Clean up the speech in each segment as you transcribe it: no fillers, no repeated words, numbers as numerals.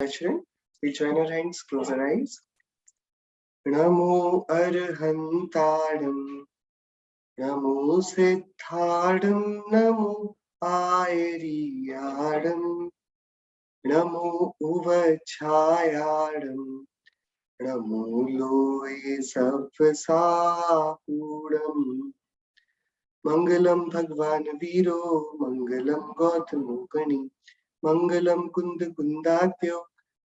Children, we join our hands, close our eyes. Namo Arhantadam, Namo Siddhadam, Namo Airiyadam, Namo Uvachayadam, Namo Loe Sapsahudam. Mangalam Bhagwan Viro, Mangalam Gautamo Gani, Mangalam Kunda Kundatyo,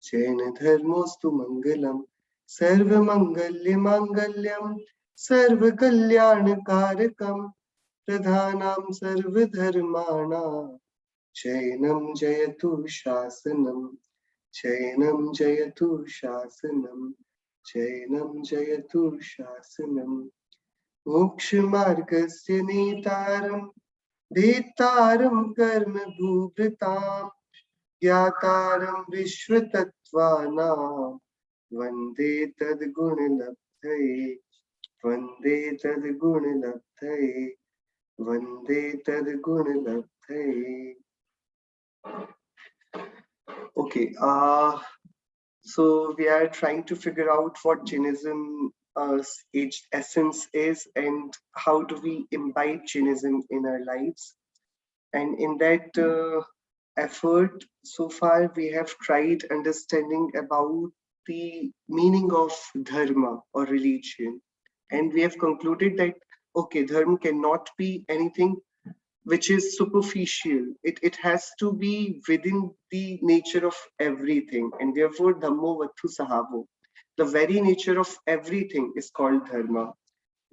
Jaina Dharmostu Mangalam, Sarva Mangalya Mangalyam, Sarva Kalyana Karakam, Pradhanam Sarva Dharmana, Jainam Jayatu Shasanam, Jainam Jayatu Shasanam, Jainam Jayatu Shasanam. मोक्षमार्गस्य नेतारं भेत्तारं कर्मभूभृतां ज्ञातारं विश्वतत्त्वानां वन्दे तद्गुणलब्धये वन्दे तद्गुणलब्धये वन्दे तद्गुणलब्धये. Okay, so we are trying to figure out what Jainism its essence is and how do we imbibe Jainism in our lives. And in that effort, so far we have tried understanding about the meaning of dharma or religion. And we have concluded that, okay, dharma cannot be anything which is superficial. It has to be within the nature of everything. And therefore, Dhammo Vattu Sahavo. The very nature of everything is called dharma.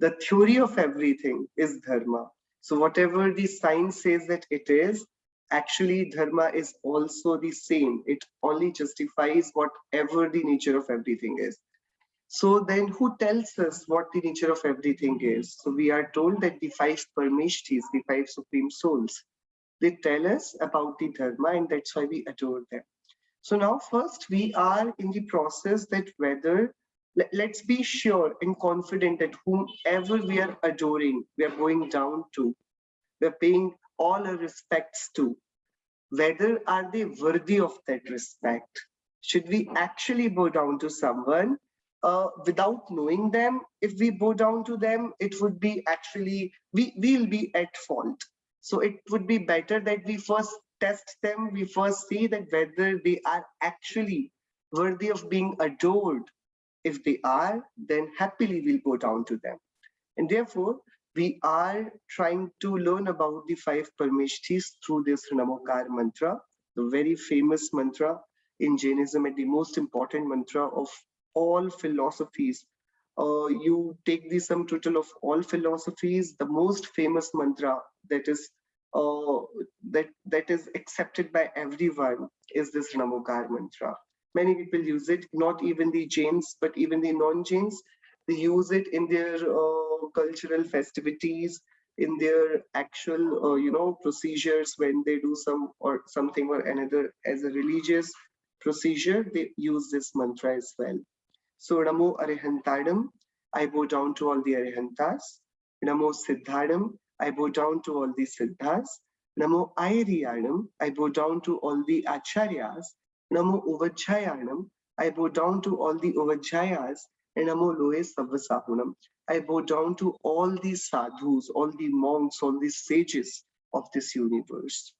The theory of everything is dharma. So whatever the science says that it is, actually dharma is also the same. It only justifies whatever the nature of everything is. So then who tells us what the nature of everything is? So we are told that the five Parmeshtis, the five supreme souls, they tell us about the dharma, and that's why we adore them. So now first we are in the process that whether, let's be sure and confident that whomever we are adoring, we are going down to, we are paying all our respects to, whether are they worthy of that respect? Should we actually bow down to someone without knowing them? If we bow down to them, it would be actually, we'll be at fault. So it would be better that we first test them, we first see that whether they are actually worthy of being adored. If they are, then happily we'll go down to them. And therefore, we are trying to learn about the five Parmeshtis through this Namokar mantra, the very famous mantra in Jainism and the most important mantra of all philosophies. You take the sum total of all philosophies, the most famous mantra that is that is accepted by everyone is this Namokar mantra. Many people use it, not even the Jains, but even the non-Jains. They use it in their cultural festivities, in their actual, procedures when they do something or another as a religious procedure. They use this mantra as well. So Namo Arihantadam, I bow down to all the Arihantas. Namo Siddhadam, I bow down to all the Siddhas. Namo Airiyanam, I bow down to all the Acharyas. Namo Uvajayanam, I bow down to all the Uvajayas. And Namo Loe Savasahunam, I bow down to all the sadhus, all the monks, all the sages of this universe.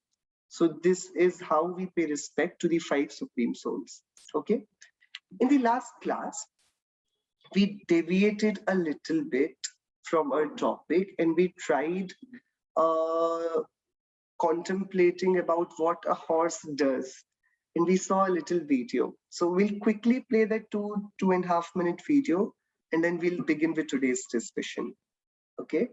So this is how we pay respect to the five supreme souls. Okay. In the last class, we deviated a little bit from our topic and we tried contemplating about what a horse does. And we saw a little video. So we'll quickly play that 2.5 minute video, and then we'll begin with today's discussion. Okay.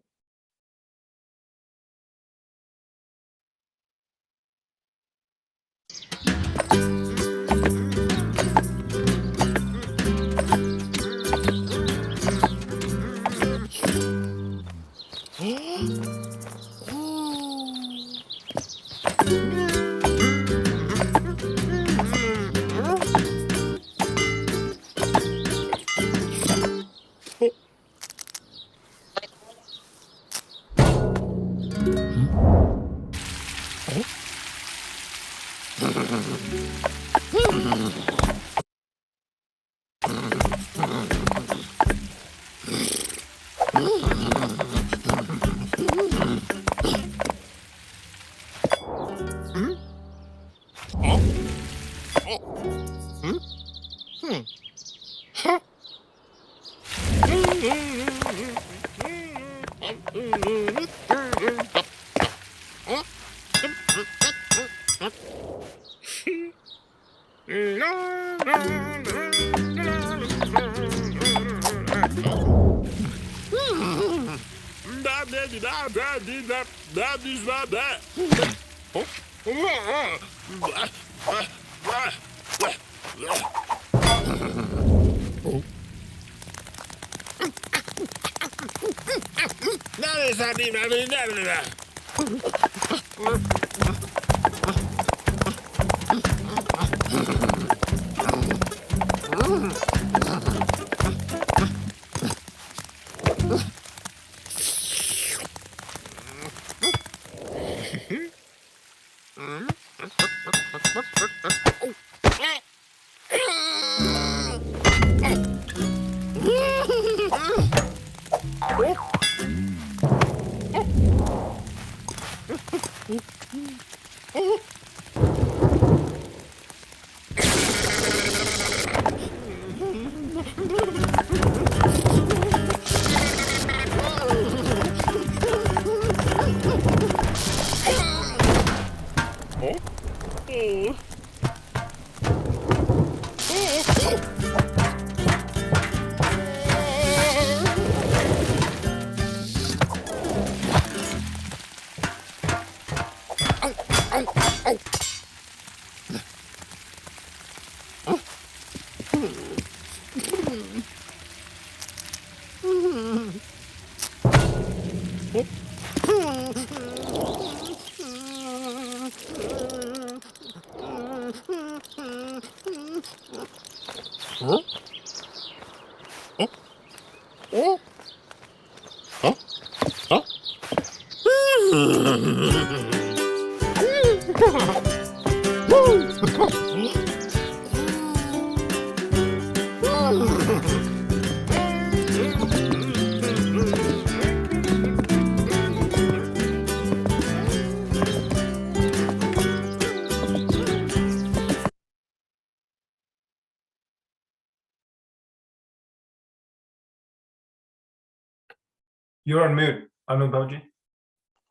You're on mute, Anubhavji.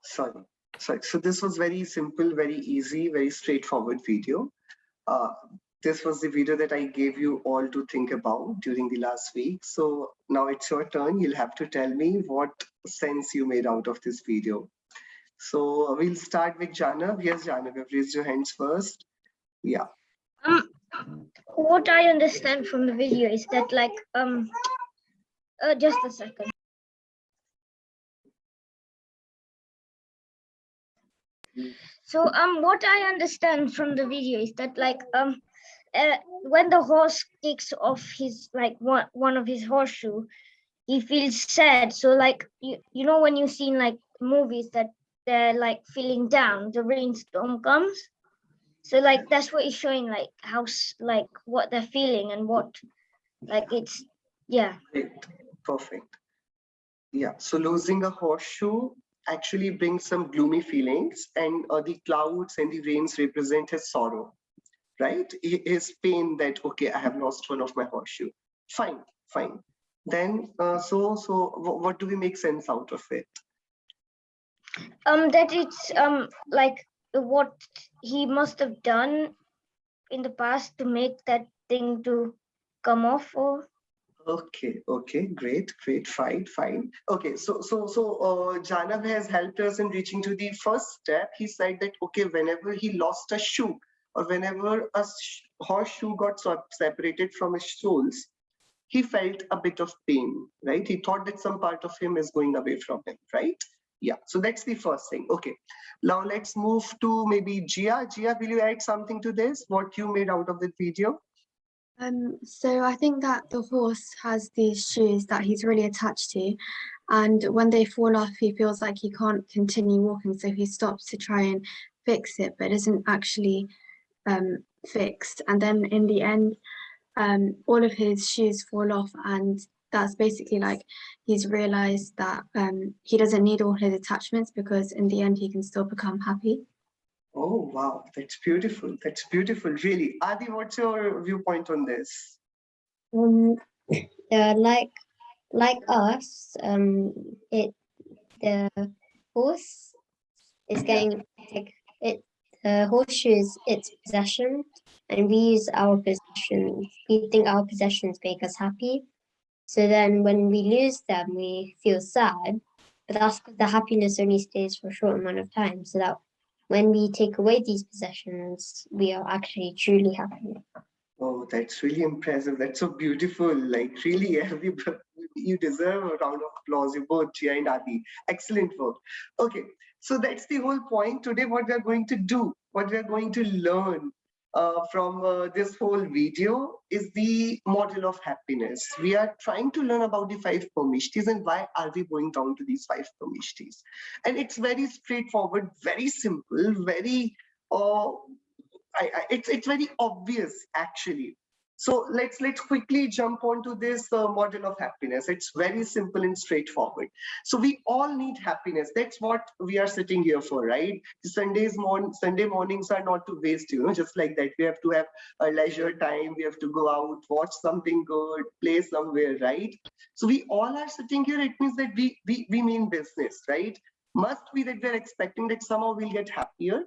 Sorry. So this was very simple, very easy, very straightforward video. Uh, this was the video that I gave you all to think about during the last week. So now it's your turn. You'll have to tell me what sense you made out of this video. So we'll start with Janav. Yes, Janav, you've raised your hands first. Yeah. What I understand from the video is that just a second. So what I understand from the video is that when the horse takes off his one of his horseshoe, he feels sad. So you know when you've seen like movies that they're like feeling down, the rainstorm comes. So like that's what it's showing, like how like what they're feeling and what it's Great. Perfect. Yeah. So losing a horseshoe actually brings some gloomy feelings, and the clouds and the rains represent his sorrow, right? His pain that, okay, I have lost one of my horseshoe. Fine, fine. Then, what do we make sense out of it? That it's like what he must have done in the past to make that thing to come off. Or Okay, great, fine. Okay, Janav has helped us in reaching to the first step. He said that, okay, whenever he lost a shoe or whenever a horseshoe got separated from his soles, he felt a bit of pain, right? He thought that some part of him is going away from him, right? Yeah, so that's the first thing. Okay, now let's move to maybe Gia. Gia, will you add something to this? What you made out of the video? So I think that the horse has these shoes that he's really attached to, and when they fall off, he feels like he can't continue walking, so he stops to try and fix it, but isn't actually fixed. And then in the end, all of his shoes fall off, and that's basically like he's realized that he doesn't need all his attachments because in the end he can still become happy. Oh, wow, that's beautiful. That's beautiful, really. Adi, what's your viewpoint on this? Um, like us, it the horse is Yeah. getting like it. The horseshoe is its possession, and we use our possessions. We think our possessions make us happy. So then, when we lose them, we feel sad. But that's because the happiness only stays for a short amount of time. So that when we take away these possessions, we are actually truly happy. Oh, that's really impressive. That's so beautiful. Like, really, you deserve a round of applause. You both, Jia and Adi. Excellent work. Okay, so that's the whole point. Today, what we are going to do, what we are going to learn from this whole video is the model of happiness. We are trying to learn about the five parmishtis and why are we going down to these five parmishtis. And it's very straightforward, very simple, very uh, it's very obvious actually. So let's quickly jump onto this model of happiness. It's very simple and straightforward. So we all need happiness. That's what we are sitting here for, right? Sunday mornings are not to waste, just like that. We have to have a leisure time. We have to go out, watch something good, play somewhere, right? So we all are sitting here. It means that we mean business, right? Must be that we're expecting that somehow we'll get happier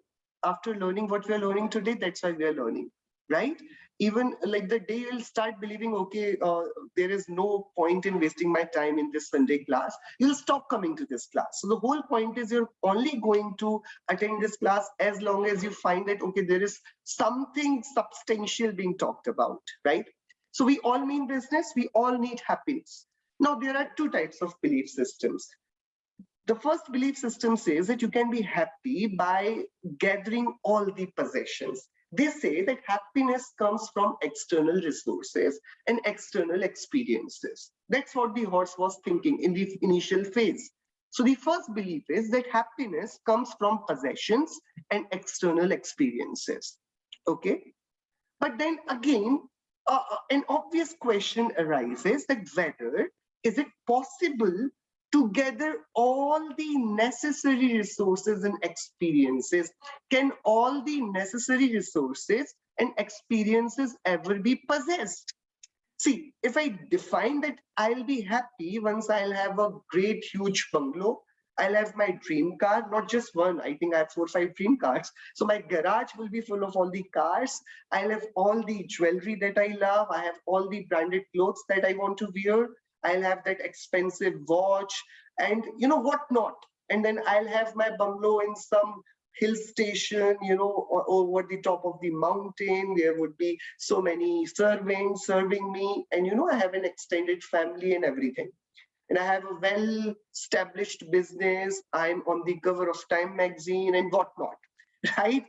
after learning what we are learning today. That's why we are learning, right? Even like the day you'll start believing, okay, there is no point in wasting my time in this Sunday class, you'll stop coming to this class. So the whole point is you're only going to attend this class as long as you find that, okay, there is something substantial being talked about, right? So we all mean business, we all need happiness. Now there are two types of belief systems. The first belief system says that you can be happy by gathering all the possessions. They say that happiness comes from external resources and external experiences. That's what the horse was thinking in the initial phase. So the first belief is that happiness comes from possessions and external experiences. Okay. But then again, an obvious question arises that whether is it possible to gather all the necessary resources and experiences? Can all the necessary resources and experiences ever be possessed? See, if I define that I'll be happy once I'll have a great, huge bungalow, I'll have my dream car, not just one. I think I have 4 or 5 dream cars. So my garage will be full of all the cars. I'll have all the jewelry that I love. I have all the branded clothes that I want to wear. I'll have that expensive watch and what not. And then I'll have my bungalow in some hill station, over the top of the mountain. There would be so many servants serving me. And, I have an extended family and everything. And I have a well-established business. I'm on the cover of Time magazine and whatnot, right?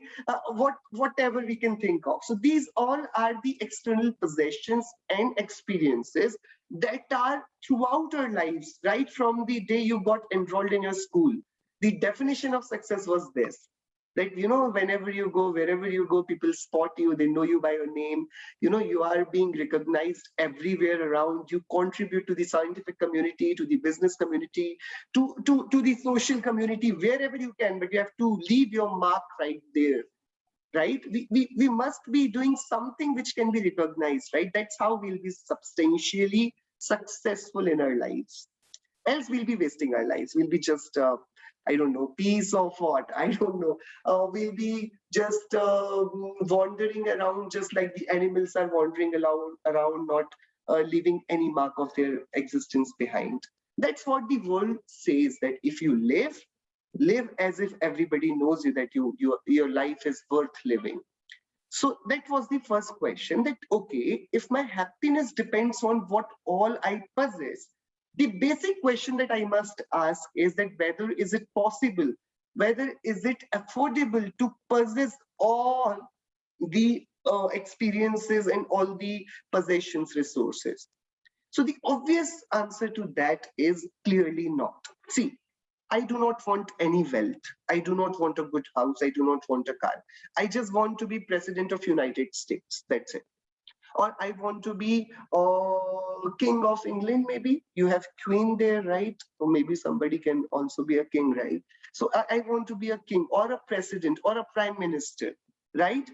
Whatever we can think of. So these all are the external possessions and experiences that are throughout our lives, right from the day you got enrolled in your school. The definition of success was this, that whenever you go, wherever you go, people spot you, they know you by your name, you are being recognized everywhere around. You contribute to the scientific community, to the business community, to the social community, wherever you can, but you have to leave your mark right there, right? We must be doing something which can be recognized, right? That's how we'll be substantially successful in our lives. Else we'll be wasting our lives. We'll be just I don't know, piece of what, I don't know. We'll be just wandering around just like the animals are wandering around, not leaving any mark of their existence behind. That's what the world says, that if you live as if everybody knows you, that your life is worth living. So that was the first question, that okay, if my happiness depends on what all I possess, the basic question that I must ask is that whether is it possible, whether is it affordable to possess all the experiences and all the possessions, resources. So the obvious answer to that is clearly not. See, I do not want any wealth. I do not want a good house. I do not want a car. I just want to be president of United States. That's it. Or I want to be king of England, maybe. You have queen there, right? Or maybe somebody can also be a king, right? So I want to be a king or a president or a prime minister, right?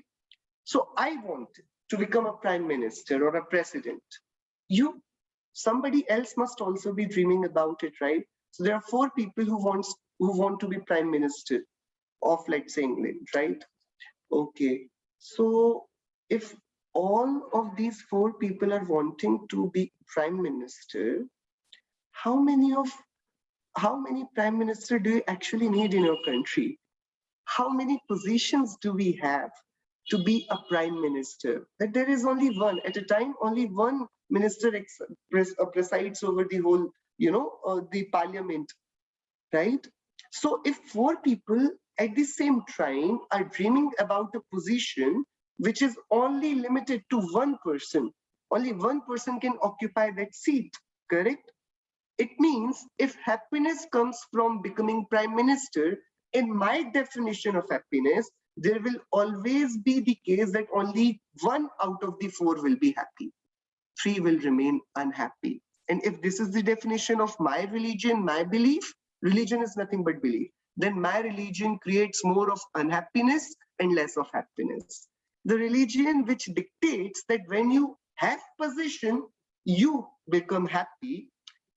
So I want to become a prime minister or a president. Somebody else must also be dreaming about it, right? So there are four people who want to be prime minister of, let's say, England, right? Okay. So if all of these four people are wanting to be prime minister, how many of how many prime minister do you actually need in your country? How many positions do we have to be a prime minister? That there is only one at a time. Only one minister presides over the whole, the parliament, right? So if four people at the same time are dreaming about a position which is only limited to one person, only one person can occupy that seat, correct? It means if happiness comes from becoming prime minister, in my definition of happiness, there will always be the case that only one out of the four will be happy. Three will remain unhappy. And if this is the definition of my religion, my belief, religion is nothing but belief, then my religion creates more of unhappiness and less of happiness. The religion which dictates that when you have position, you become happy,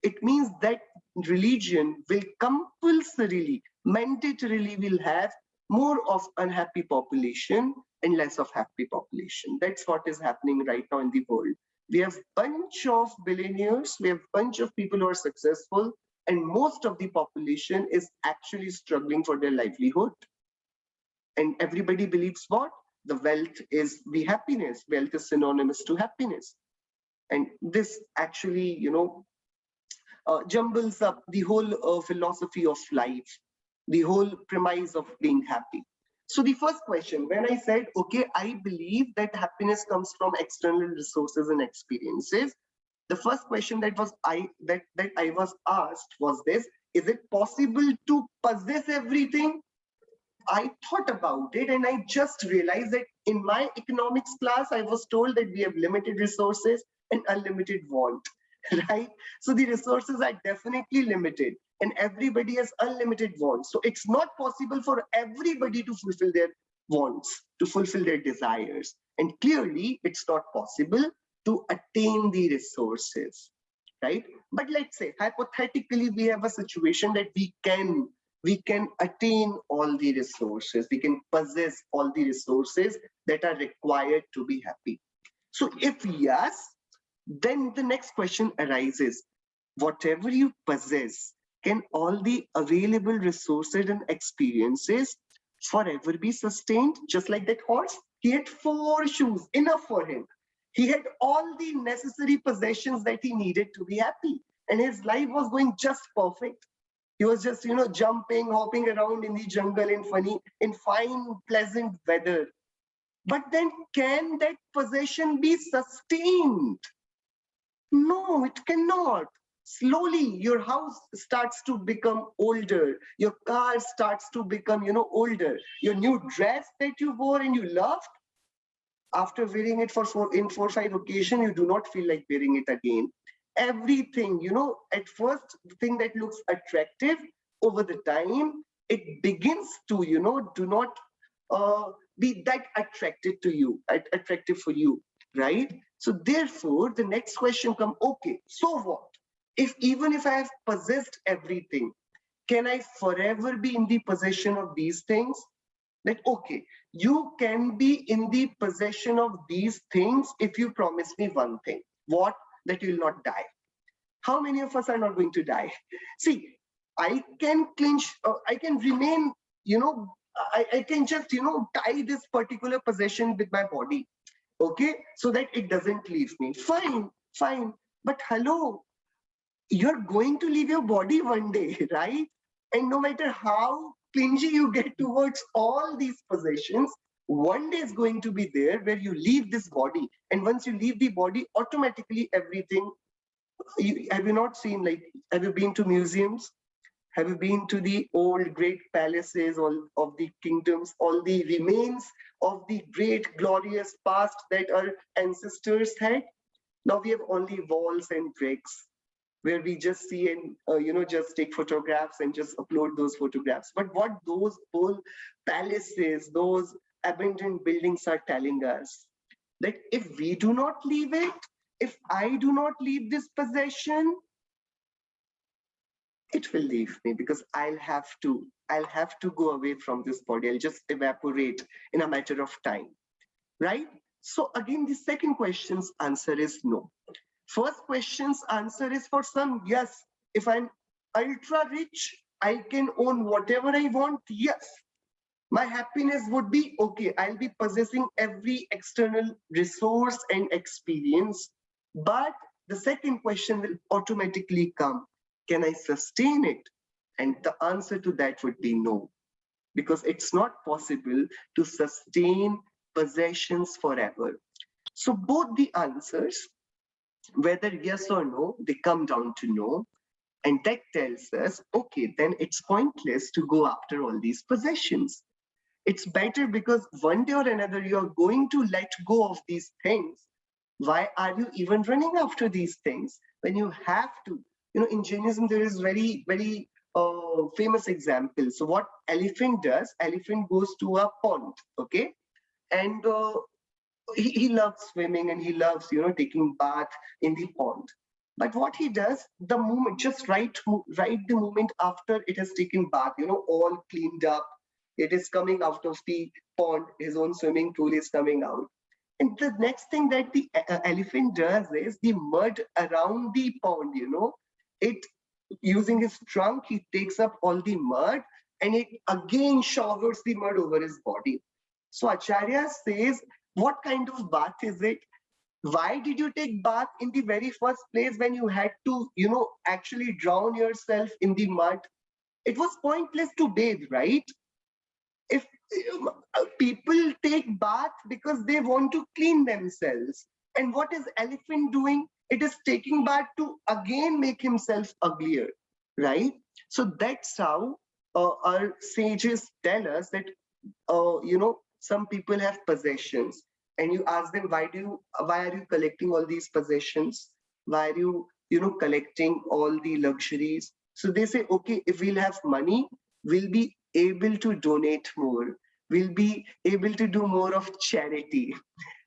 it means that religion will compulsorily, mandatorily will have more of unhappy population and less of happy population. That's what is happening right now in the world. We have bunch of billionaires, we have bunch of people who are successful, and most of the population is actually struggling for their livelihood. And everybody believes what? The wealth is the happiness. Wealth is synonymous to happiness. And this actually, jumbles up the whole philosophy of life, the whole premise of being happy. So the first question, when I said, okay, I believe that happiness comes from external resources and experiences, the first question that I was asked was this: is it possible to possess everything? I thought about it and I just realized that in my economics class, I was told that we have limited resources and unlimited want, right? So the resources are definitely limited and everybody has unlimited wants. So it's not possible for everybody to fulfill their wants, to fulfill their desires. And clearly, it's not possible to attain the resources, right? But let's say hypothetically, we have a situation that we can attain all the resources, we can possess all the resources that are required to be happy. So if yes, then the next question arises: whatever you possess, can all the available resources and experiences forever be sustained? Just like that horse, he had 4 shoes, enough for him. He had all the necessary possessions that he needed to be happy, and his life was going just perfect. He was just, jumping, hopping around in the jungle in fine, pleasant weather. But then, can that possession be sustained? No, it cannot. Slowly, your house starts to become older. Your car starts to become, older. Your new dress that you wore and you loved, after wearing it for 4 or 5 occasions, you do not feel like wearing it again. Everything, at first, the thing that looks attractive, over the time, it begins to, do not be that attractive for you, right? So therefore, the next question comes, okay, so what? Even if I have possessed everything, can I forever be in the possession of these things? That, okay, you can be in the possession of these things if you promise me one thing. What? That you will not die. How many of us are not going to die? See, I can I can remain, I can just, tie this particular possession with my body, okay, so that it doesn't leave me. Fine, fine. But hello, you're going to leave your body one day, right? And no matter how clingy you get towards all these possessions, one day is going to be there where you leave this body. And once you leave the body, automatically everything, have you not seen, like, have you been to museums? Have you been to the old great palaces, all of the kingdoms, all the remains of the great glorious past that our ancestors had? Now we have only walls and bricks where we just see and just take photographs and just upload those photographs. But what those whole palaces, those abandoned buildings are telling us, that if we do not leave it, if I do not leave this possession, it will leave me, because I'll have to go away from this body. I'll just evaporate in a matter of time, right? So again, the second question's answer is no. First question's answer is for some, yes. If I'm ultra rich, I can own whatever I want. Yes, my happiness would be okay. I'll be possessing every external resource and experience. But the second question will automatically come, can I sustain it? And the answer to that would be no, because it's not possible to sustain possessions forever. So both the answers, whether yes or no, they come down to no. And that tells us, okay, then it's pointless to go after all these possessions. It's better, because one day or another you are going to let go of these things. Why are you even running after these things when you have to? In Jainism, there is very famous example. So what elephant does, elephant goes to a pond, okay? And he loves swimming, and he loves, taking bath in the pond. But what he does, the moment, just right the moment after it has taken bath, all cleaned up, it is coming out of the pond, his own swimming pool is coming out. And the next thing that the elephant does is the mud around the pond, it, using his trunk, he takes up all the mud and it again showers the mud over his body. So Acharya says, what kind of bath is it? Why did you take bath in the very first place when you had to, actually drown yourself in the mud? It was pointless to bathe, right? If people take bath because they want to clean themselves, and what is elephant doing? It is taking bath to again make himself uglier, right? So that's how our sages tell us that some people have possessions, and you ask them, why are you collecting all these possessions? Why are you collecting all the luxuries? So they say, okay, if we'll have money, we'll be able to donate more, we'll be able to do more of charity.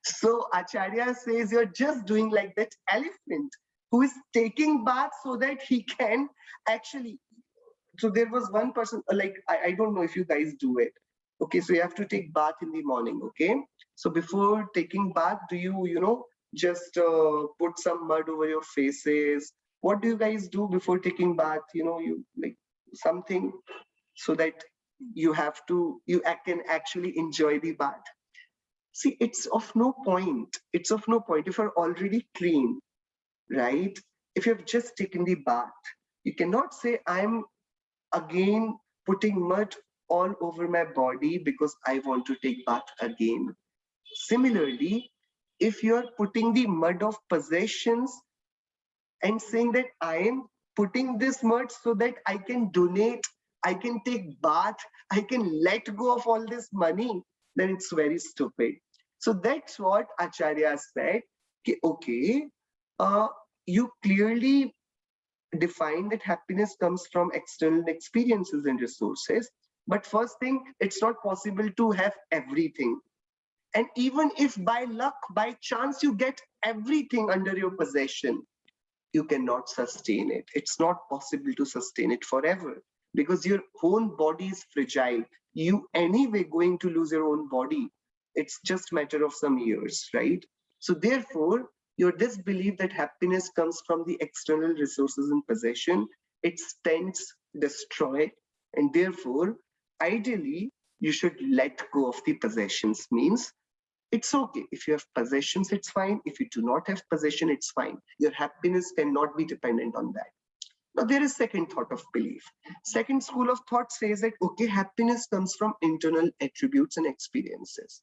So Acharya says, you're just doing like that elephant who is taking bath so that he can actually. So there was one person, like, I don't know if you guys do it. Okay, so you have to take bath in the morning, okay? So before taking bath, do you, just put some mud over your faces? What do you guys do before taking bath? You like something so that you can actually enjoy the bath. See, it's of no point. It's of no point if you're already clean, right? If you've just taken the bath, you cannot say, I'm again putting mud all over my body because I want to take bath again. Similarly, if you're putting the mud of possessions and saying that I am putting this mud so that I can donate, I can take bath, I can let go of all this money, then it's very stupid. So that's what Acharya said. Okay, you clearly define that happiness comes from external experiences and resources. But first thing, it's not possible to have everything. And even if by luck, by chance, you get everything under your possession, you cannot sustain it. It's not possible to sustain it forever, because your own body is fragile. You anyway going to lose your own body. It's just matter of some years, right? So therefore, your this belief that happiness comes from the external resources and possession, it tends destroy, and therefore, ideally, you should let go of the possessions. Means it's okay. If you have possessions, it's fine. If you do not have possession, it's fine. Your happiness cannot be dependent on that. Now, there is second thought of belief. Second school of thought says that, okay, happiness comes from internal attributes and experiences.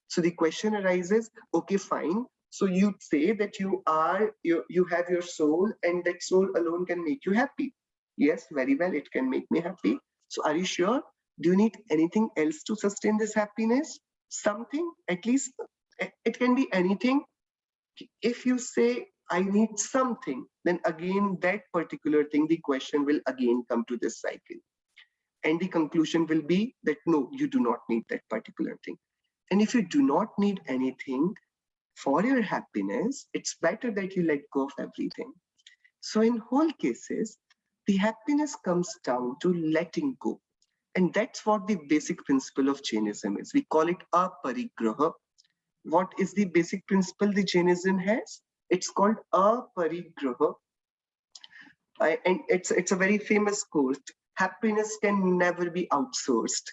So the question arises, okay, fine. So you say that you have your soul, and that soul alone can make you happy. Yes, very well, it can make me happy. So are you sure? Do you need anything else to sustain this happiness? something, at least it can be anything. If you say, I need something, then again, that particular thing, the question will again come to this cycle. And the conclusion will be that no, you do not need that particular thing. And if you do not need anything for your happiness, it's better that you let go of everything. So in whole cases, the happiness comes down to letting go. And that's what the basic principle of Jainism is. We call it aparigraha. What is the basic principle the Jainism has? It's called aparigraha. And it's a very famous quote. Happiness can never be outsourced.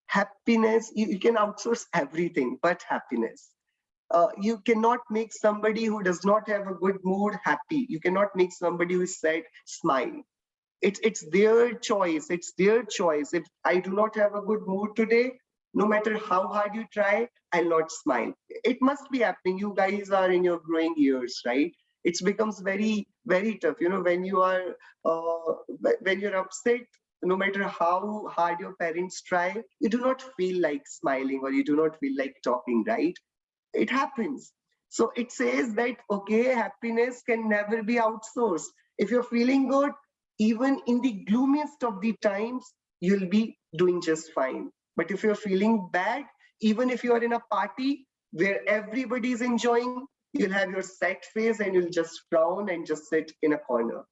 Happiness, you can outsource everything but happiness. You cannot make somebody who does not have a good mood happy. You cannot make somebody who is sad smile. It's their choice. It's their choice. If I do not have a good mood today, no matter how hard you try, I'll not smile. It must be happening. You guys are in your growing years, right? It becomes very, very tough. You know, when you're upset, no matter how hard your parents try, you do not feel like smiling or you do not feel like talking, right? It happens. So it says that, okay, happiness can never be outsourced. If you're feeling good, even in the gloomiest of the times, you'll be doing just fine. But if you're feeling bad, even if you are in a party where everybody is enjoying, you'll have your set face and you'll just frown and just sit in a corner.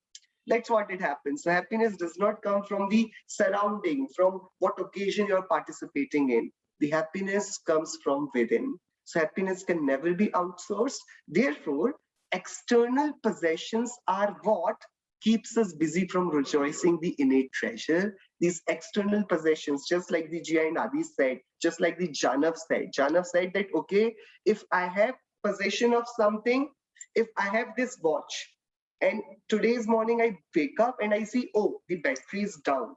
That's what it happens. So happiness does not come from the surrounding, from what occasion you're participating in. The happiness comes from within. So happiness can never be outsourced. Therefore, external possessions are what keeps us busy from rejoicing the innate treasure. These external possessions, just like the Jia and Adi said, just like the Janav said that, okay, if I have possession of something, if I have this watch, and today's morning I wake up and I see, oh, the battery is down.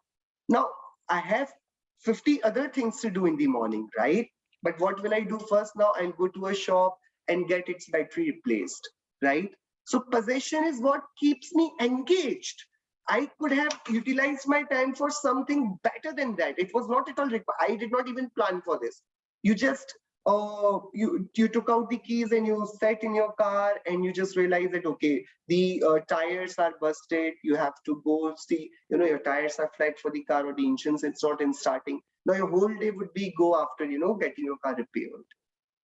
Now, I have 50 other things to do in the morning, right? But what will I do first now? I'll go to a shop and get its battery replaced, right? So possession is what keeps me engaged. I could have utilized my time for something better than that. It was not at all required. I did not even plan for this. You just you took out the keys and you sat in your car and you just realized that, okay, the tires are busted. You have to go see, you know, your tires are flat for the car or the engines, it's not in starting. Now your whole day would be go after, you know, getting your car repaired,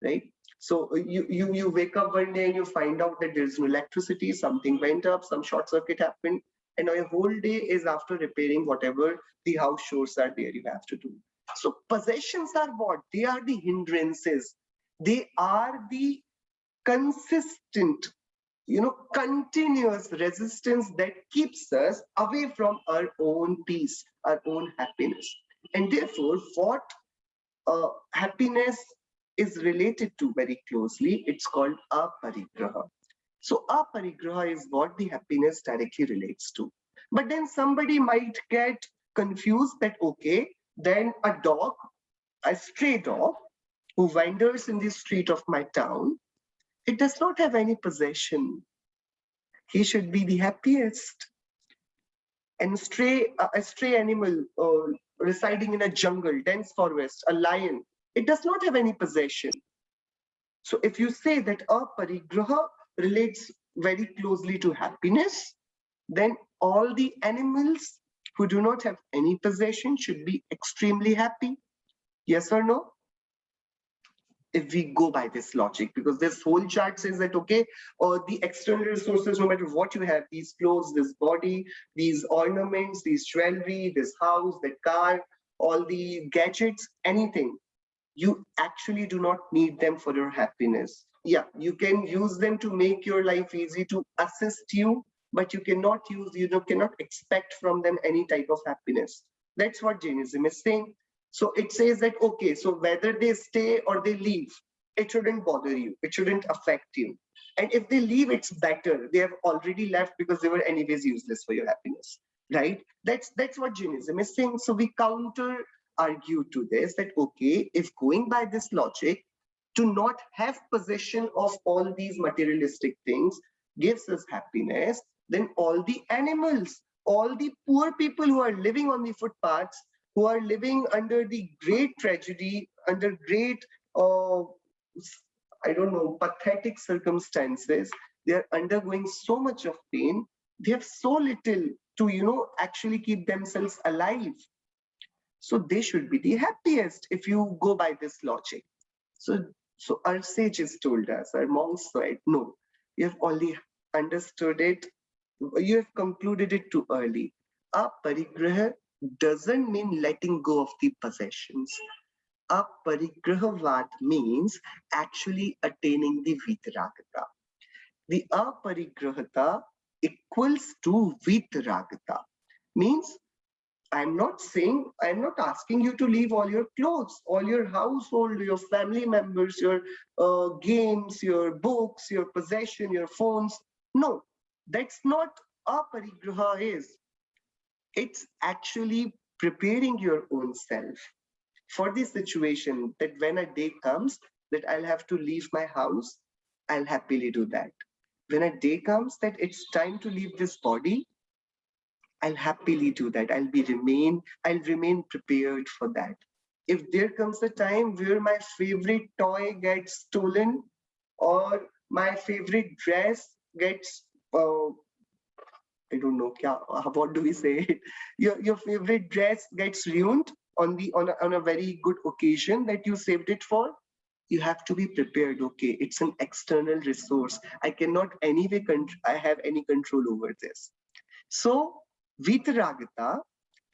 right? So you wake up one day and you find out that there's no electricity, something went up, some short circuit happened, and now your whole day is after repairing whatever the house chores are there you have to do. So possessions are what? They are the hindrances. They are the consistent, you know, continuous resistance that keeps us away from our own peace, our own happiness. And therefore, what happiness is related to very closely, it's called aparigraha. So aparigraha is what the happiness directly relates to. But then somebody might get confused that, okay, then a stray dog who wanders in the street of my town, it does not have any possession. He should be the happiest. And a stray animal residing in a jungle, dense forest, a lion, it does not have any possession. So if you say that aparigraha relates very closely to happiness, then all the animals who do not have any possession should be extremely happy. Yes or no? If we go by this logic, because this whole chart says that, okay, or the external resources, no matter what you have, these clothes, this body, these ornaments, these jewelry, this house, that car, all the gadgets, anything, you actually do not need them for your happiness. Yeah, you can use them to make your life easy, to assist you, but you cannot cannot expect from them any type of happiness. That's what Jainism is saying. So it says that, okay, so whether they stay or they leave, it shouldn't bother you. It shouldn't affect you. And if they leave, it's better. They have already left because they were anyways useless for your happiness, right? That's what Jainism is saying. So we counter argue to this that, okay, if going by this logic, to not have possession of all these materialistic things gives us happiness, then all the animals, all the poor people who are living on the footpaths, who are living under the great tragedy, under great I don't know, pathetic circumstances. They are undergoing so much of pain. They have so little to, actually keep themselves alive. So they should be the happiest if you go by this logic. So our sages told us, our monks said, no, you have only understood it, you have concluded it too early. Aparigraha doesn't mean letting go of the possessions. Aparigrahavad means actually attaining the vitaragata. The aparigrahata equals to vitaragata. Means I'm not asking you to leave all your clothes, all your household, your family members, your games, your books, your possession, your phones. No, that's not aparigraha is. It's actually preparing your own self for the situation that when a day comes that I'll have to leave my house, I'll happily do that. When a day comes that it's time to leave this body, I'll happily do that. I'll remain prepared for that. If there comes a time where my favorite toy gets stolen or my favorite dress gets I don't know, what do we say? Your favorite dress gets ruined on a very good occasion that you saved it for. You have to be prepared. Okay, it's an external resource. I cannot anyway. I have any control over this. So vitaragata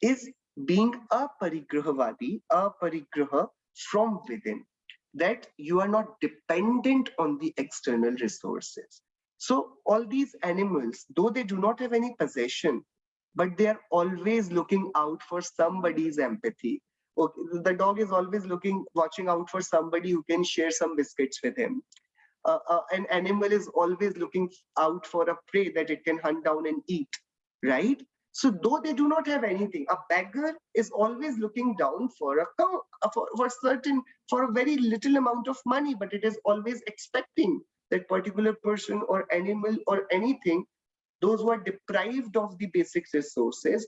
is being a parigraha from within. That you are not dependent on the external resources. So all these animals, though they do not have any possession, but they are always looking out for somebody's empathy. Okay, the dog is always watching out for somebody who can share some biscuits with him. An animal is always looking out for a prey that it can hunt down and eat, right? So though they do not have anything, a beggar is always looking down for a very little amount of money, but it is always expecting that particular person or animal or anything. Those who are deprived of the basic resources,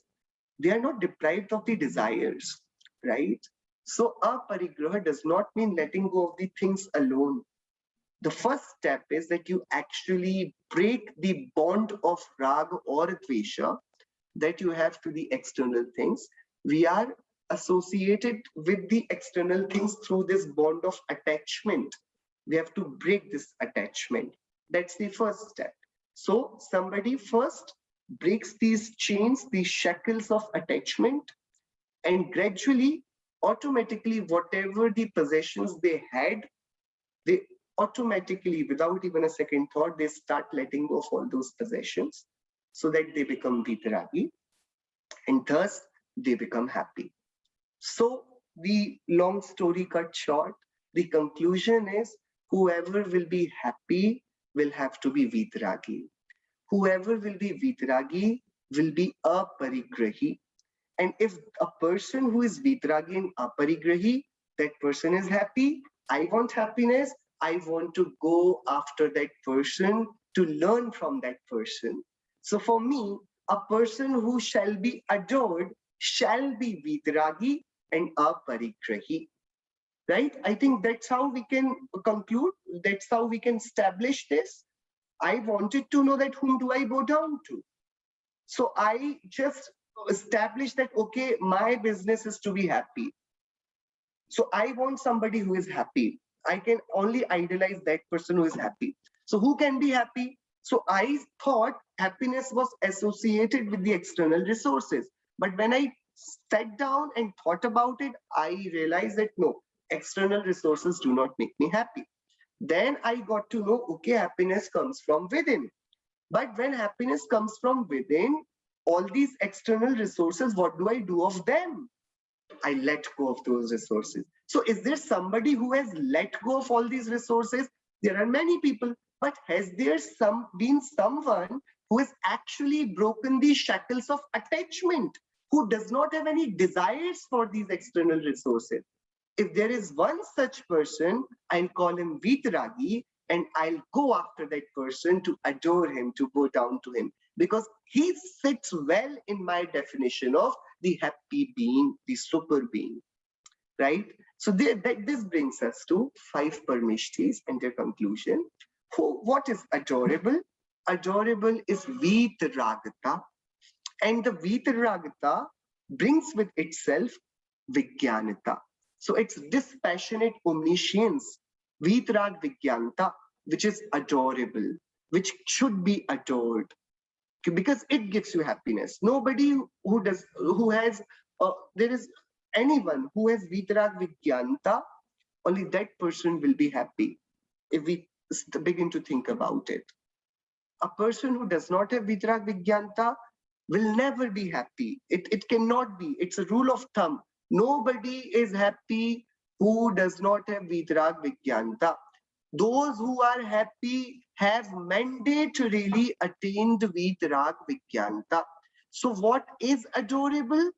they are not deprived of the desires, right? So aparigraha does not mean letting go of the things alone. The first step is that you actually break the bond of raga or dvesha that you have to the external things. We are associated with the external things through this bond of attachment. We have to break this attachment. That's the first step. So somebody first breaks these chains, these shackles of attachment, and gradually, automatically, whatever the possessions they had, they automatically, without even a second thought, they start letting go of all those possessions so that they become vitaragi, and thus they become happy. So the long story cut short, the conclusion is whoever will be happy will have to be vitaragi. Whoever will be vitaragi will be aparigrahi. And if a person who is vitaragi and aparigrahi, that person is happy, I want happiness, I want to go after that person to learn from that person. So for me, a person who shall be adored shall be vitaragi and aparigrahi. Right? I think that's how we can conclude. That's how we can establish this. I wanted to know that whom do I bow down to? So I just established that, okay, my business is to be happy. So I want somebody who is happy. I can only idolize that person who is happy. So who can be happy? So I thought happiness was associated with the external resources. But when I sat down and thought about it, I realized that no, external resources do not make me happy. Then I got to know, okay, happiness comes from within. But when happiness comes from within, all these external resources, what do I do of them? I let go of those resources. So is there somebody who has let go of all these resources? There are many people, but has there been someone who has actually broken the shackles of attachment, who does not have any desires for these external resources? If there is one such person, I'll call him Vitaragi, and I'll go after that person to adore him, to go down to him, because he fits well in my definition of the happy being, the super being, right? So this brings us to 5 Parmeshtis and their conclusion. What is adorable? Adorable is Vitaragata, and the Vitaragata brings with itself Vijnanita. So it's dispassionate omniscience, Vitarag Vijnanita, which is adorable, which should be adored, because it gives you happiness. Nobody there is anyone who has Vitarag Vijnanita, only that person will be happy. If we begin to think about it, a person who does not have Vitarag Vijnanita will never be happy. It cannot be. It's a rule of thumb. Nobody is happy who does not have Vitarag Vijnanita. Those who are happy have mandatorily attained Vitarag Vijnanita. So what is adorable?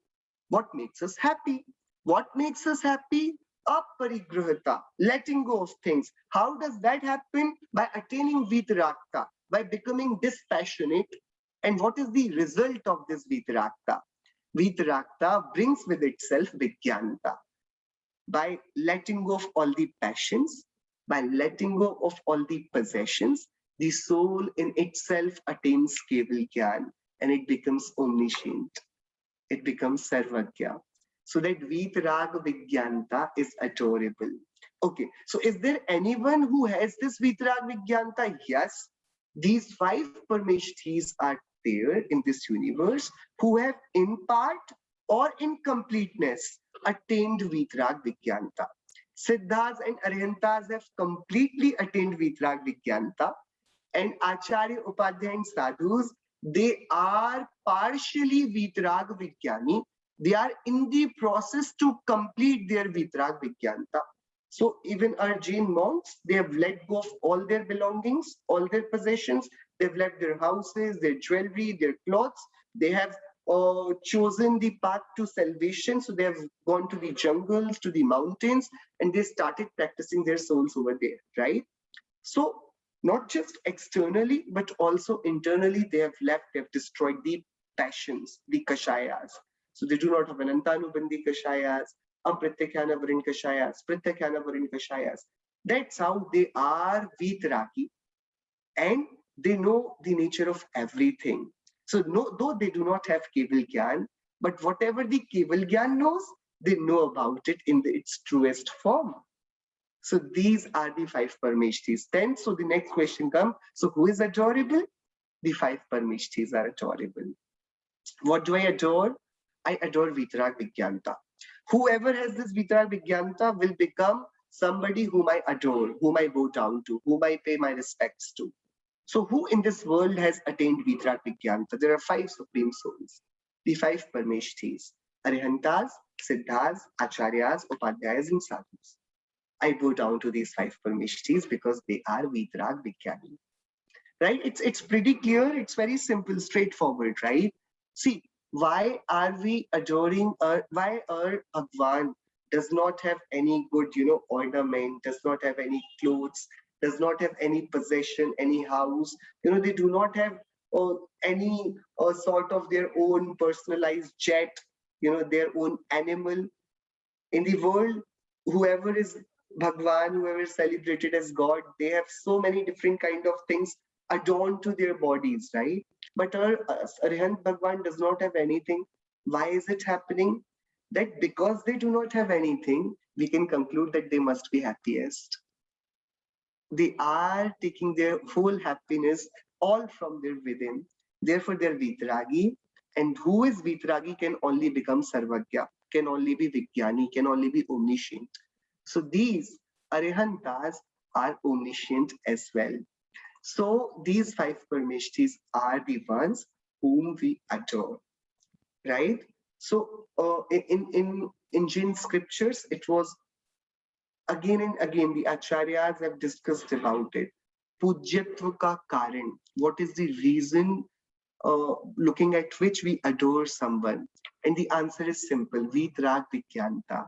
What makes us happy? What makes us happy? Aparigrahata, letting go of things. How does that happen? By attaining Vitaragta, by becoming dispassionate. And what is the result of this Vitaragta? Vitaragta brings with itself Vijnanita. By letting go of all the passions, by letting go of all the possessions, the soul in itself attains Keval Gyan, and it becomes omniscient. It becomes Sarvagya. So that Vitarag Vijnanita is adorable. Okay, so is there anyone who has this Vitarag Vijnanita? Yes. These 5 Parmeshthis are there in this universe who have in part or in completeness attained Vitarag Vijnanita. Siddhas and Arhantas have completely attained Vitarag Vijnanita, and Acharya, Upadhyaya and Sadhus, they are partially Vitarag Vijnani. They are in the process to complete their Vitarag Vijnanita. So even our Jain monks, they have let go of all their belongings, all their possessions. They've left their houses, their jewelry, their clothes. They have chosen the path to salvation. So they have gone to the jungles, to the mountains, and they started practicing their souls over there, right? So not just externally, but also internally, they have destroyed the passions, the kashayas. So they do not have Anantanubandhi kashayas, Aprityakhyanavarin kashayas, Prityakhyanavarin kashayas. That's how they are Vitaragi, and they know the nature of everything. So no, though they do not have Keval Gyan, but whatever the Keval Gyan knows, they know about it in its truest form. So these are the 5 Parmeshthis. Then, so the next question comes, so who is adorable? The 5 Parmeshthis are adorable. What do I adore? I adore Vitarag Vijnanita. Whoever has this Vitarag Vijnanita will become somebody whom I adore, whom I bow down to, whom I pay my respects to. So who in this world has attained Vitarag Vijnanita? There are 5 supreme souls, the 5 Parmeshthis: Arihantas, Siddhas, Acharyas, Upadhyayas, and Sadhus. I bow down to these 5 Parmeshthis because they are Vitarag Vijnani. Right? It's pretty clear. It's very simple, straightforward, right? See, why are we adoring why our Bhagwan does not have any good, ornament, does not have any clothes, does not have any possession, any house, they do not have any sort of their own personalized jet, their own animal. In the world, whoever is Bhagwan, whoever is celebrated as God, they have so many different kind of things adorned to their bodies, right? But our Arihant Bhagwan does not have anything. Why is it happening? That because they do not have anything, we can conclude that they must be happiest. They are taking their whole happiness all from their within. Therefore, they're Vitaragi. And who is Vitaragi can only become Sarvagya, can only be Vijnani, can only be omniscient. So these Arihantas are omniscient as well. So these 5 Parmeshthis are the ones whom we adore, right? So in Jain scriptures, it was again and again the Acharyas have discussed about it. Pujyatva ka karan. What is the reason looking at which we adore someone? And the answer is simple: Vitarag Vijnanita.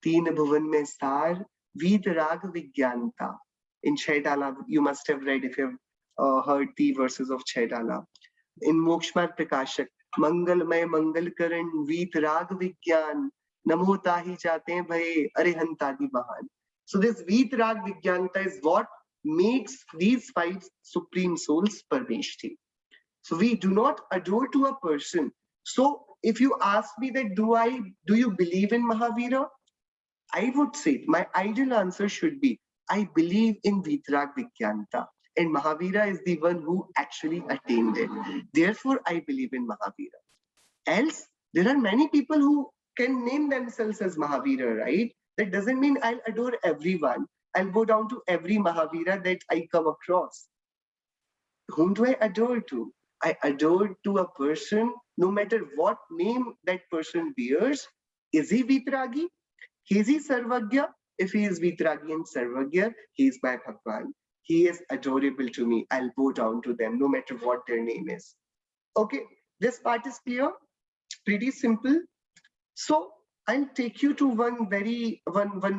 Teen Bhuvan mein sar, Vitarag Vijnanita. In Chaitala, you must have read if you have heard the verses of Chaitala. In Mokshmar Prakashak, Mangalmay Mangal Karan, Vitarag Vijnan, नमो ताहि जाते हैं भय अरिहंतादि महान. So this Vitrag Vigyanta is what makes these five supreme souls Parmeshti. So we do not adore to a person. So if you ask me that do you believe in Mahavira? I would say my ideal answer should be I believe in Vitrag Vigyanta. And Mahavira is the one who actually attained it. Therefore, I believe in Mahavira. Else, there are many people who can name themselves as Mahavira, right? That doesn't mean I'll adore everyone. I'll go down to every Mahavira that I come across. Whom do I adore to? I adore to a person, no matter what name that person bears. Is he Vitragi? Is he Sarvagya? If he is Vitragi and Sarvagya, he is my Bhagwan. He is adorable to me. I'll bow down to them, no matter what their name is. Okay, this part is clear. Pretty simple. So I'll take you to one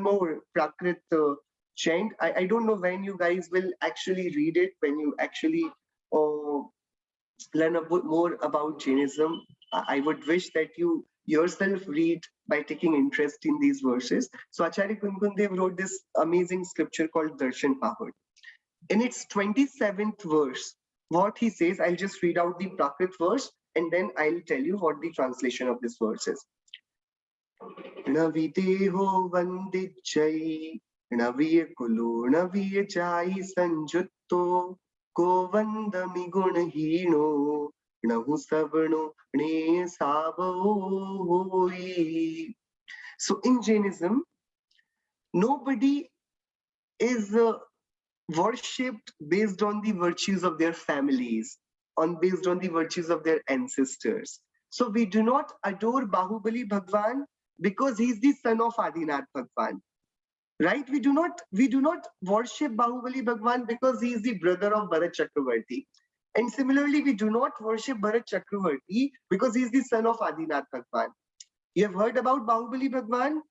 more Prakrit chant. I don't know when you guys will actually read it, when you actually uh, learn a bit more about Jainism. I would wish that you yourself read by taking interest in these verses. So Acharya Kunkundev wrote this amazing scripture called Darshan Pahud. In its 27th verse, what he says, I'll just read out the Prakrit verse and then I'll tell you what the translation of this verse is. Navideho vandijai, naviye kulu, naviye jai sanjutto, ko vandami gunhino, nahu savano ne savoi. So in Jainism, nobody is worshipped based on the virtues of their families, based on the virtues of their ancestors. So we do not adore Bahubali Bhagwan because he is the son of Adinath Bhagwan. Right? We do not worship Bahubali Bhagwan because he is the brother of Bharat Chakravarti. And similarly, we do not worship Bharat Chakravarti because he is the son of Adinath Bhagwan. You have heard about Bahubali Bhagwan,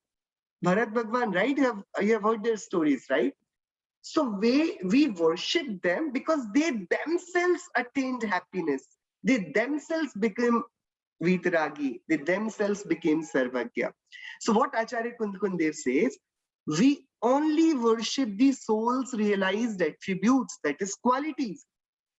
Bharat Bhagwan, right? You have heard their stories, right? So we worship them because they themselves attained happiness. They themselves became Vitaragi. They themselves became Sarvagya. So what Acharya Kundev says, we only worship the soul's realized attributes, that is qualities.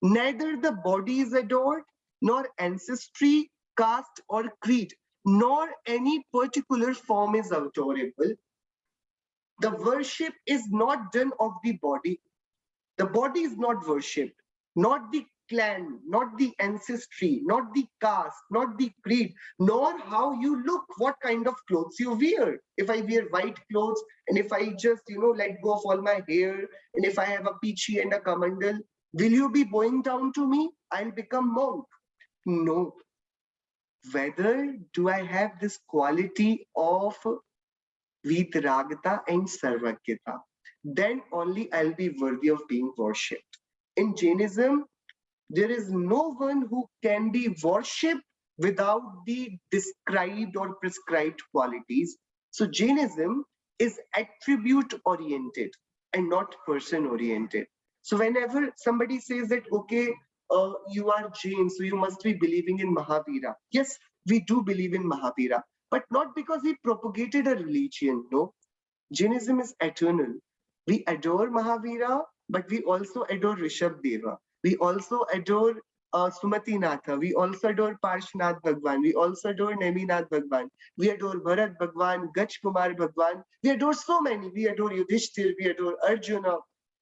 Neither the body is adored, nor ancestry, caste or creed, nor any particular form is adorable. The worship is not done of the body. The body is not worshipped, not the clan, not the ancestry, not the caste, not the creed, nor how you look, what kind of clothes you wear. If I wear white clothes and if I just, let go of all my hair, and if I have a peachy and a kamandal, will you be bowing down to me? I'll become monk. No. Whether do I have this quality of Vitragata and Sarvagyata, then only I'll be worthy of being worshipped. In Jainism, there is no one who can be worshipped without the described or prescribed qualities. So Jainism is attribute oriented and not person oriented. So whenever somebody says that, okay, you are Jain, so you must be believing in Mahavira. Yes, we do believe in Mahavira, but not because he propagated a religion. No, Jainism is eternal. We adore Mahavira, but we also adore Rishabdeva. We also adore Sumati Natha. We also adore Parshnath Bhagwan. We also adore Neminath Bhagwan. We adore Bharat Bhagwan, Gach Kumar Bhagwan. We adore so many. We adore Yudhishthir. We adore Arjuna.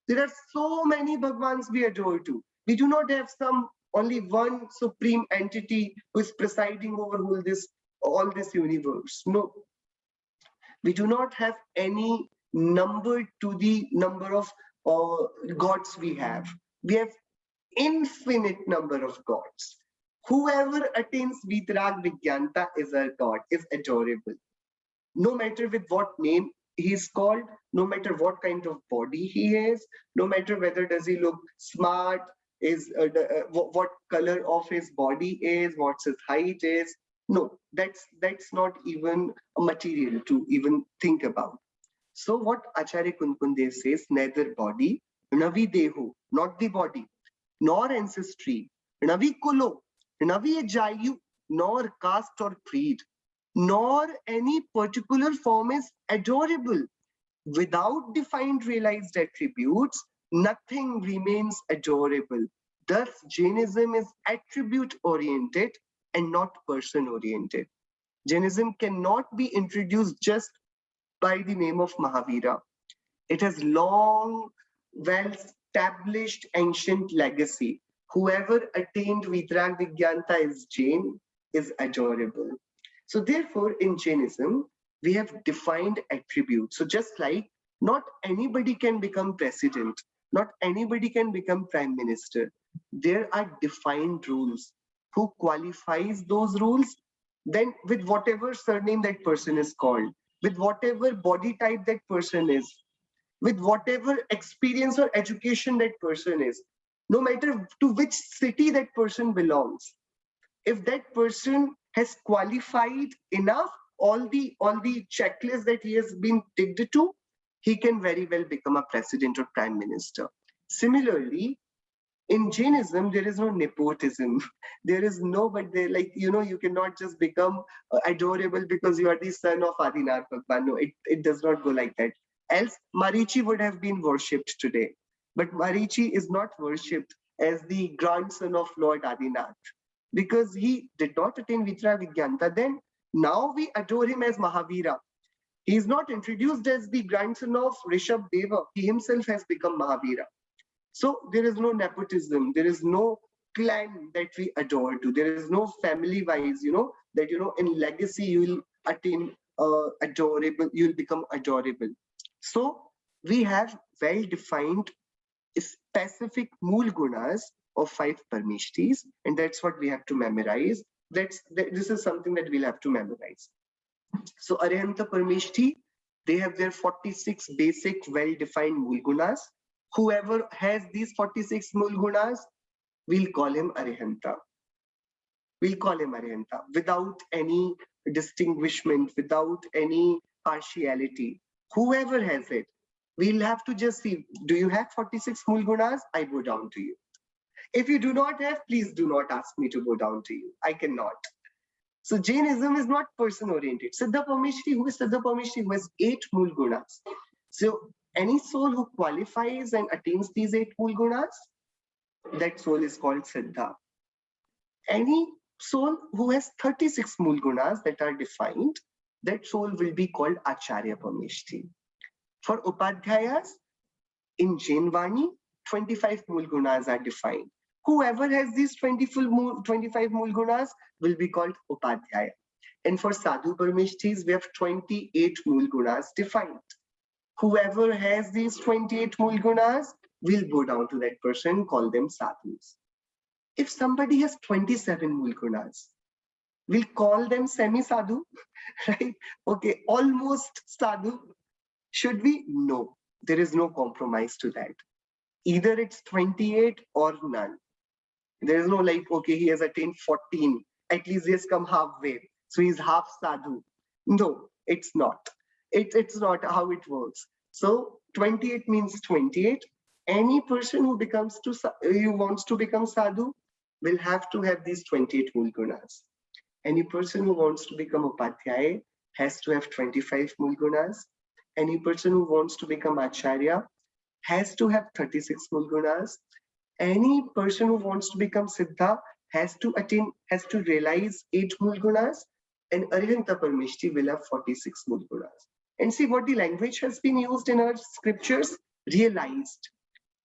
There are so many Bhagwans we adore too. We do not have only one supreme entity who is presiding over all this universe. No, we do not have any number to the number of gods we have. We have infinite number of gods. Whoever attains Vitrag Vigyanta is a god, is adorable. No matter with what name he is called, no matter what kind of body he has, no matter whether does he look smart, what color of his body is, what's his height is. No, that's not even a material to even think about. So what Acharya Kunkundev says, neither body, navi dehu, not the body, nor ancestry, navi kulo, navi jayu, nor caste or creed, nor any particular form is adorable. Without defined realized attributes, nothing remains adorable. Thus, Jainism is attribute oriented and not person oriented. Jainism cannot be introduced just by the name of Mahavira. It has long, well established ancient legacy. Whoever attained Vitrag Vigyanta is Jain is adorable. So, therefore, in Jainism, we have defined attributes. So, just like not anybody can become president, not anybody can become prime minister, there are defined rules. Who qualifies those rules? Then, with whatever surname that person is called, with whatever body type that person is, with whatever experience or education that person is, no matter to which city that person belongs, if that person has qualified enough all the checklists that he has been ticked to, he can very well become a president or prime minister. Similarly, in Jainism, there is no nepotism. There is no, but they like, you cannot just become adorable because you are the son of Adinath Bhagwan. No, it does not go like that. Else, Marichi would have been worshipped today. But Marichi is not worshipped as the grandson of Lord Adinath because he did not attain Vitra Vigyanta. Then now we adore him as Mahavira. He is not introduced as the grandson of Rishabh Deva. He himself has become Mahavira. So there is no nepotism, there is no clan that we adore to, there is no family wise, that in legacy you will attain adorable, you will become adorable. So we have well defined specific mool gunas of 5 parmeshtis, and that's what we have to memorize. This is something that we'll have to memorize. So Arihanta Parmeshti, they have their 46 basic well-defined mool gunas. Whoever has these 46 mool gunas, we'll call him Arihanta. We'll call him Arihanta without any distinguishment, without any partiality. Whoever has it, we'll have to just see, do you have 46 mool gunas? I bow down to you. If you do not have, please do not ask me to bow down to you. I cannot. So Jainism is not person-oriented. Siddha Parmeshti, who is Siddha Parmeshti? Who has 8 mool gunas. So any soul who qualifies and attains these 8 mool gunas, that soul is called Siddha. Any soul who has 36 mool gunas that are defined, that soul will be called Acharya Parmeshti. For Upadhyayas, in Jain Vani, 25 mool gunas are defined. Whoever has these 25 mool gunas will be called Upadhyaya. And for Sadhu Parmeshtis, we have 28 mool gunas defined. Whoever has these 28 mool gunas will go down to that person, call them sadhus. If somebody has 27 mool gunas, we'll call them semi-sadhu, right? Okay, almost sadhu. Should we? No, there is no compromise to that. Either it's 28 or none. There is no like, okay, he has attained 14, at least he has come halfway, so he's half sadhu. No, it's not. It's not how it works. So 28 means 28. Any person who wants to become sadhu will have to have these 28 mool gunas. Any person who wants to become upadhyaya has to have 25 mool gunas. Any person who wants to become acharya has to have 36 mool gunas. Any person who wants to become siddha has to realize 8 mool gunas, and Arihanta Parmeshti will have 46 mool gunas. And see what the language has been used in our scriptures, realized.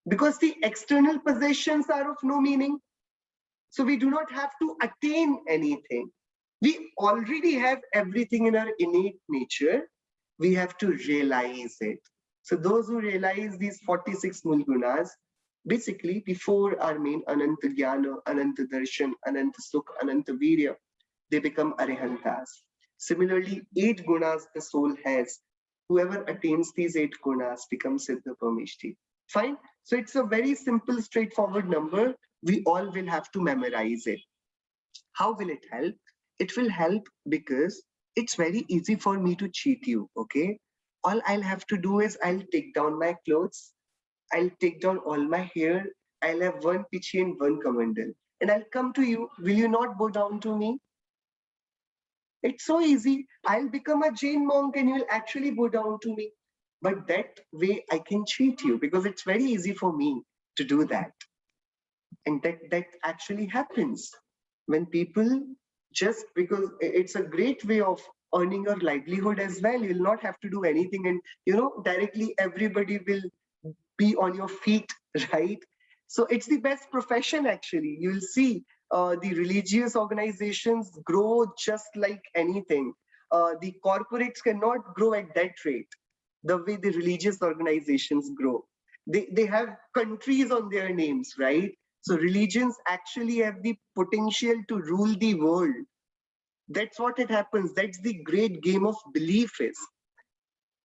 Because the external possessions are of no meaning. So we do not have to attain anything. We already have everything in our innate nature. We have to realize it. So those who realize these 46 mool gunas, basically before our main Ananta Jnana, Ananta Darshan, Ananta Sukh, Ananta Virya, they become Arihantas. Similarly, 8 gunas the soul has. Whoever attains these 8 gunas becomes Siddha Parmeshti. Fine. So it's a very simple, straightforward number. We all will have to memorize it. How will it help? It will help because it's very easy for me to cheat you, okay? All I'll have to do is I'll take down my clothes, I'll take down all my hair, I'll have 1 pichi and 1 kamandal, and I'll come to you. Will you not bow down to me? It's so easy. I'll become a Jain monk and you'll actually bow down to me. But that way I can cheat you because it's very easy for me to do that. And that actually happens when people, just because it's a great way of earning your livelihood as well. You'll not have to do anything, and directly everybody will be on your feet, right? So it's the best profession actually. You'll see the religious organizations grow just like anything. The corporates cannot grow at that rate, the way the religious organizations grow. They have countries on their names, right? So religions actually have the potential to rule the world. That's what it happens. That's the great game of belief is.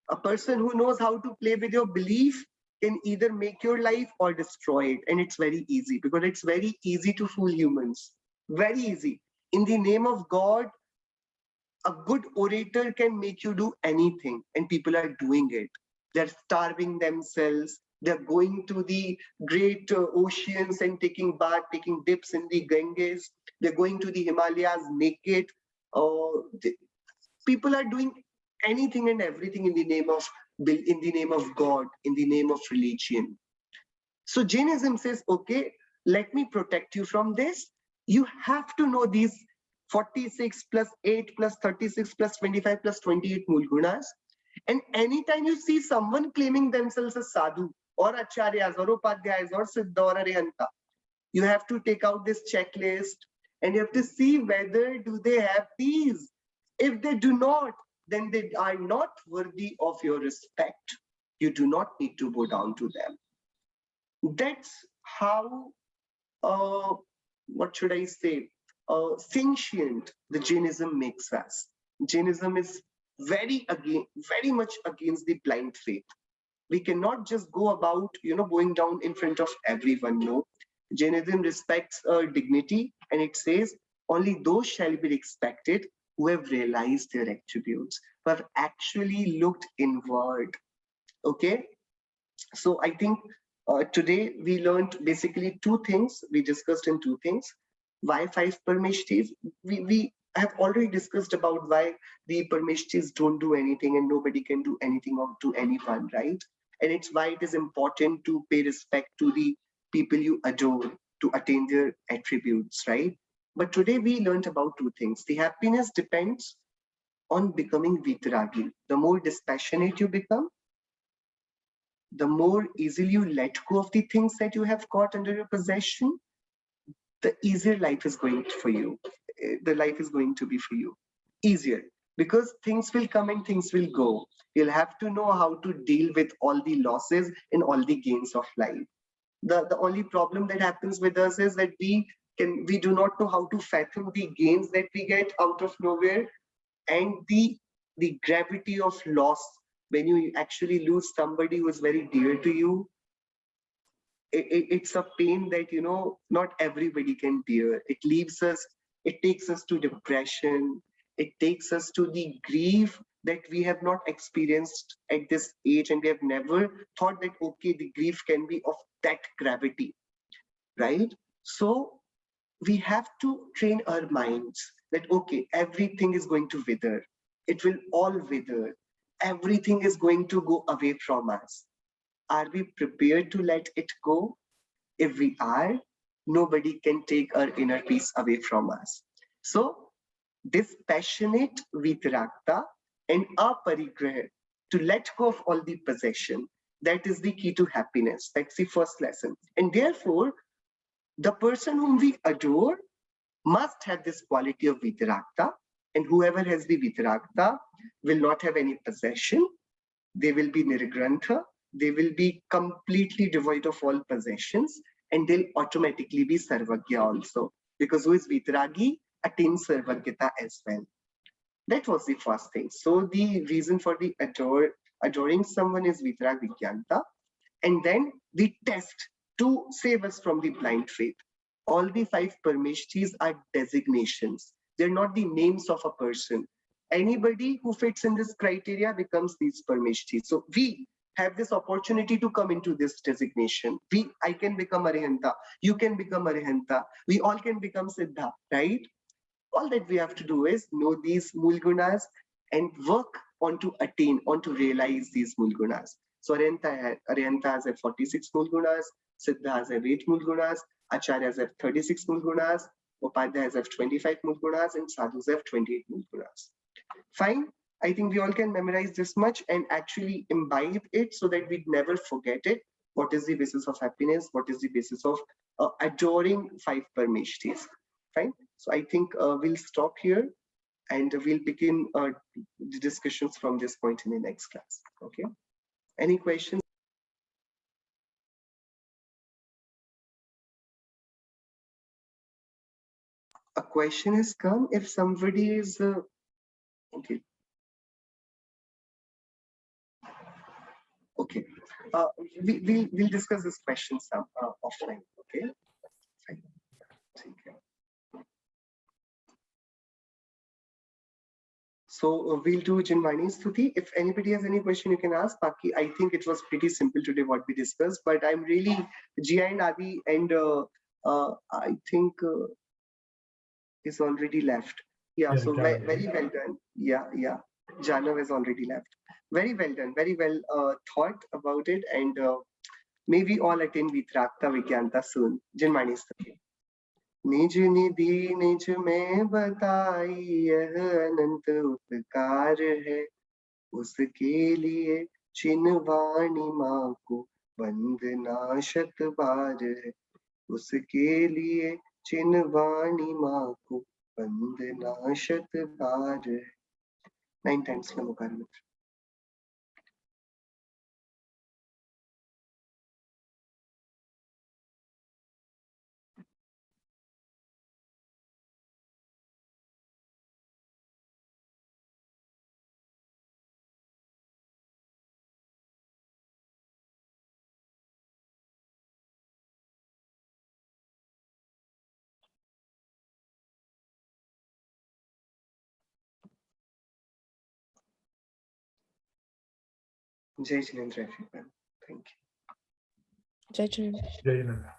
A person who knows how to play with your belief can either make your life or destroy it. And it's very easy because it's very easy to fool humans. Very easy. In the name of God, a good orator can make you do anything, and people are doing it. They're starving themselves. They're going to the great oceans and taking bath, taking dips in the Ganges. They're going to the Himalayas naked. People are doing anything and everything in the name of God, in the name of religion. So Jainism says, okay, let me protect you from this. You have to know these 46 plus 8 plus 36 plus 25 plus 28 mulgunas. And anytime you see someone claiming themselves as sadhu or acharyas or upadhyayas or siddha or arihanta, you have to take out this checklist and you have to see whether do they have these. If they do not, then they are not worthy of your respect. You do not need to bow down to them. That's how, what should I say, sentient the Jainism makes us. Jainism is very much against the blind faith. We cannot just go about, going down in front of everyone. No, Jainism respects dignity, and it says only those shall be respected who have realized their attributes, who have actually looked inward. Okay, so I think today we learned basically two things. We discussed in two things. Why five Parmeshtis? We have already discussed about why the Parmeshtis don't do anything and nobody can do anything to anyone, right? And it's why it is important to pay respect to the people you adore to attain their attributes, right? But today we learned about two things. The happiness depends on becoming vitaragi. The more dispassionate you become, the more easily you let go of the things that you have got under your possession, the easier life is going for you. The life is going to be for you easier, because things will come and things will go. You'll have to know how to deal with all the losses and all the gains of life. The only problem that happens with us is that we do not know how to fathom the gains that we get out of nowhere, and the gravity of loss when you actually lose somebody who is very dear to you. It's a pain that not everybody can bear. It takes us to depression. It takes us to the grief that we have not experienced at this age, and we have never thought that okay, the grief can be of that gravity, right? So we have to train our minds that okay, everything is going to wither. It will all wither. Everything is going to go away from us. Are we prepared to let it go? If we are, nobody can take our inner peace away from us. So this passionate vitaragta and aparigraha, to let go of all the possession, that is the key to happiness. That's the first lesson. And therefore, the person whom we adore must have this quality of vitaragta, and whoever has the vitaragta will not have any possession. They will be nirgrantha. They will be completely devoid of all possessions, and they'll automatically be sarvagya also, because who is vitaragi attains sarvagyata as well. That was the first thing. So the reason for the adoring someone is vitarag vigyanta, and then the test to save us from the blind faith. All the five parmeshtis are designations. They're not the names of a person. Anybody who fits in this criteria becomes these parmeshtis. So we have this opportunity to come into this designation. I can become arihanta. You can become arihanta. We all can become siddha, right? all that we have to do is know these mool gunas and work on to attain, on to realize these mool gunas. So Aryanta has 46 mool gunas, Siddha has 8 mool gunas, Acharyas have 36 mool gunas, Upadhyayas have 25 mool gunas, and Sadhus have 28 mool gunas. Fine. I think we all can memorize this much and actually imbibe it so that we never forget it. What is the basis of happiness? What is the basis of adoring 5 Parmeshtis? Fine. So I think we'll stop here and we'll begin the discussions from this point in the next class. Okay. Any questions? A question has come if somebody is okay. Okay. We'll discuss this question some offline. Okay. Fine. So we'll do Jinvani Stuti. If anybody has any question, you can ask. Baki, I think it was pretty simple today what we discussed, but I'm really Jia and Adi, and I think is already left. Yeah, so very well done. Yeah. Janav has already left. Very well done. Very well thought about it, and may we all attain Vitrakta Vigyanta soon. Jinvani Stuti. निज निधि निज में बताई यह अनंत उपकार है उसके लिए चिन्हवाणी माँ को वंदना शत बार है उसके लिए चिन्हवाणी माँ को वंदना शत बार है 9 times Namokar Mitra Jai Jinendra everyone. Thank you. Jai Jinendra. Jai Jinendra.